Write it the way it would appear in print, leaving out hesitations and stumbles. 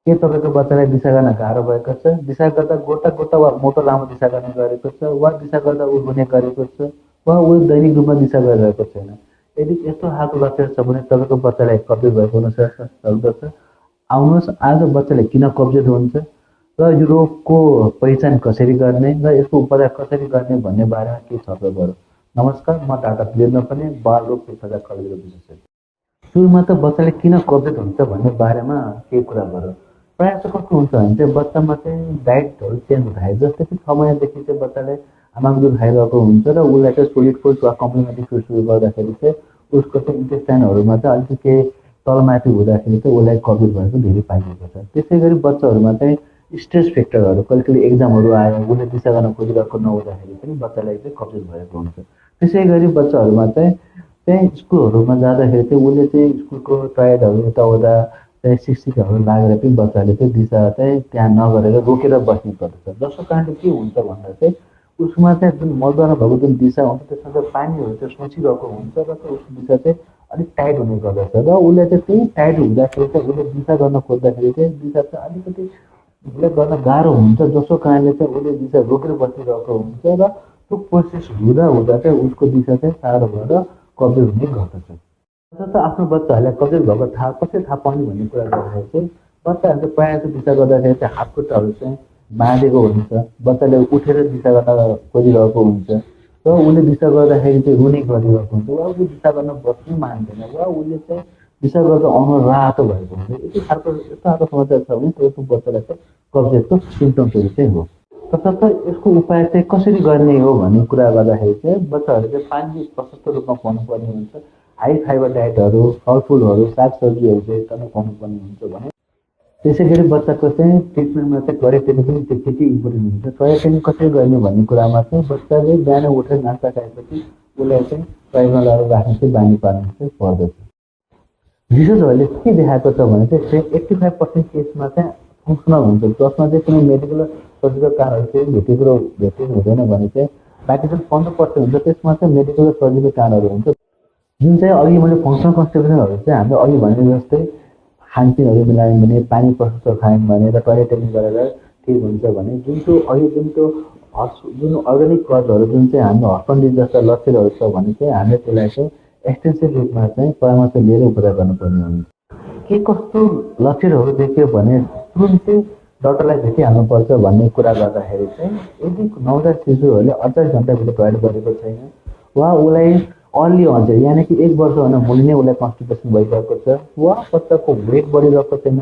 के तपाईँको बच्चालाई दिशा गर्न गाह्रो भएको छ, दिशा गर्दा गोटा गोटा वा मोटो लामो दिशा गर्ने गरेको छ, वा दिशा गर्दा ऊ हुने गरेको छ, वा ऊ दैनिक रूपमा दिशा गरिरहेको छैन। यदि यस्तो खालको लक्षण छ भने तपाईँको बच्चालाई कब्जियत भएको हुन सक्दछ। आउनुहोस्, आज बच्चाले किन कब्जियत हुन्छ र यो रोगको पहिचान कसरी गर्ने र यसको उपचार कसरी गर्ने भन्ने बारेमा केही छलफल गरौँ। नमस्कार, म डाक्टर वीरेन्द्र पनि, बाल रोग चिकित्सक कलेजको विशेषज्ञ। सुरुमा त बच्चाले किन कब्जियत हुन्छ भन्ने बारेमा केही कुरा गरौँ। प्रायः चाहिँ कस्तो हुन्छ भने चाहिँ बच्चामा चाहिँ डाइटहरू चेन्ज हुँदाखेरि, जस्तै कि 6 महिनादेखि चाहिँ बच्चाले आमाको दुध खाइरहेको हुन्छ र उसलाई चाहिँ सोलिड फुड वा कम्प्लिमेन्ट्री फुड सुरु गर्दाखेरि चाहिँ उसको चाहिँ इन्टेस्टाइनहरूमा चाहिँ अलिकति केही तलमाथि हुँदाखेरि चाहिँ उसलाई कब्जियत भएको धेरै पाइएको छ। त्यसै गरी बच्चाहरूमा चाहिँ स्ट्रेस फ्याक्टरहरू, कहिले कहिले एक्जामहरू आयो, उसले दिशा गर्न खोजिरहेको नहुँदाखेरि पनि बच्चालाई चाहिँ कब्जियत भएको हुन्छ। त्यसै गरी बच्चाहरूमा चाहिँ चाहिँ स्कुलहरूमा जाँदाखेरि चाहिँ उसले चाहिँ स्कुलको टायर्डहरू यताउता चाहिँ शिक्षिकाहरू लागेर पनि बच्चाले चाहिँ दिशा चाहिँ त्यहाँ नगरेर रोकेर बस्ने गर्दछ। जसको कारणले के हुन्छ भन्दा चाहिँ उसमा चाहिँ जुन मलद्वारा भएको जुन दिशा हुन्छ त्यसमा चाहिँ पानीहरू चाहिँ सोचिरहेको हुन्छ र चाहिँ उसको दिशा चाहिँ अलिक टाइट हुने गर्दछ र उसले चाहिँ त्यही टाइट हुँदाखेरि चाहिँ उसले दिशा गर्न खोज्दाखेरि चाहिँ दिशा चाहिँ अलिकति उसले गर्न गाह्रो हुन्छ, जसको कारणले चाहिँ उसले दिशा रोकेर बसिरहेको हुन्छ र त्यो प्रोसेस हुँदा हुँदा चाहिँ उसको दिशा चाहिँ साह्रो भएर कब्जियत हुने गर्दछ। जस्तो आफ्नो बच्चाहरूलाई कब्जियत भएको कसरी थाहा पाउने भन्ने कुरा गर्दाखेरि चाहिँ बच्चाहरू चाहिँ प्रायः चाहिँ दिशा गर्दाखेरि चाहिँ हातखुट्टाहरू चाहिँ बाँधेको हुन्छ, बच्चाले उठेर दिशा गर्न खोजिरहेको हुन्छ र उसले दिशा गर्दाखेरि चाहिँ रुने गरिरहेको हुन्छ, वा उसले दिशा गर्न बस्नै मान्दैन, वा उसले चाहिँ दिशा गर्दा अनुहार रातो भएको हुन्छ। यस्तो खालको समस्या छ भने त्यो बच्चालाई चाहिँ कब्जियतको सिम्टम्सहरू चाहिँ हो। तसर्थ यसको उपाय चाहिँ कसरी गर्ने हो भन्ने कुरा गर्दाखेरि चाहिँ बच्चाहरूले चाहिँ पानी प्रशस्त रूपमा खुवाउनुपर्ने हुन्छ। हाई फाइबर डाइटहरू, फलफुलहरू, सागसब्जीहरू चाहिँ एकदमै खुवाउनुपर्ने हुन्छ भने त्यसै गरी बच्चाको चाहिँ ट्रिटमेन्टमा चाहिँ टोय ट्रेनिङ पनि त्यत्तिकै इम्पोर्टेन्ट हुन्छ। टोय ट्रेनिङ कसरी गर्ने भन्ने कुरामा चाहिँ बच्चाले बिहान उठेर नास्ता खाएपछि उसलाई चाहिँ टोयमा लगाएर राख्ने चाहिँ बानी पार्नु चाहिँ पर्दछ। रिसर्चहरूले के देखाएको छ भने चाहिँ 85% केसमा चाहिँ फङ्सनल हुन्छ, जसमा चाहिँ कुनै मेडिकल सर्जिकल कारणहरू चाहिँ भेटेको हुँदैन भने चाहिँ बाँकी जुन 15% हुन्छ त्यसमा चाहिँ मेडिकल र सर्जिकल कारणहरू हुन्छ। जुन चाहिँ अघि मैले फङ्सनल कन्स्टिपेसनहरू चाहिँ हामीले अघि भने जस्तै खानपिनहरू मिलायौँ भने, पानी प्रशस्त खायौँ भने र टोयलेट ट्रेनिङ गरेर ठिक हुन्छ भने जुन अर्ग्यानिक कजहरू जुन चाहिँ हाम्रो हस्बन्डी जस्ता लक्षणहरू छ भने चाहिँ हामीले त्यसलाई चाहिँ एक्सटेन्सिभ रूपमा चाहिँ परामर्श लिएर उपचार गर्नुपर्ने हुन्छ। के कस्तो लक्षणहरू देखियो भने तुरुन्तै डक्टरलाई भेटिहाल्नुपर्छ भन्ने कुरा गर्दाखेरि चाहिँ यदि नवजात शिशुहरूले 48 घन्टाभित्र टोयलेट गरेको छैन, वा उसलाई अर्ली अन्सेट यानि कि 1 वर्षभन्दा मुनि नै उसलाई कन्स्टिपेसन भइरहेको छ, वा बच्चाको वेट बढिरहेको छैन,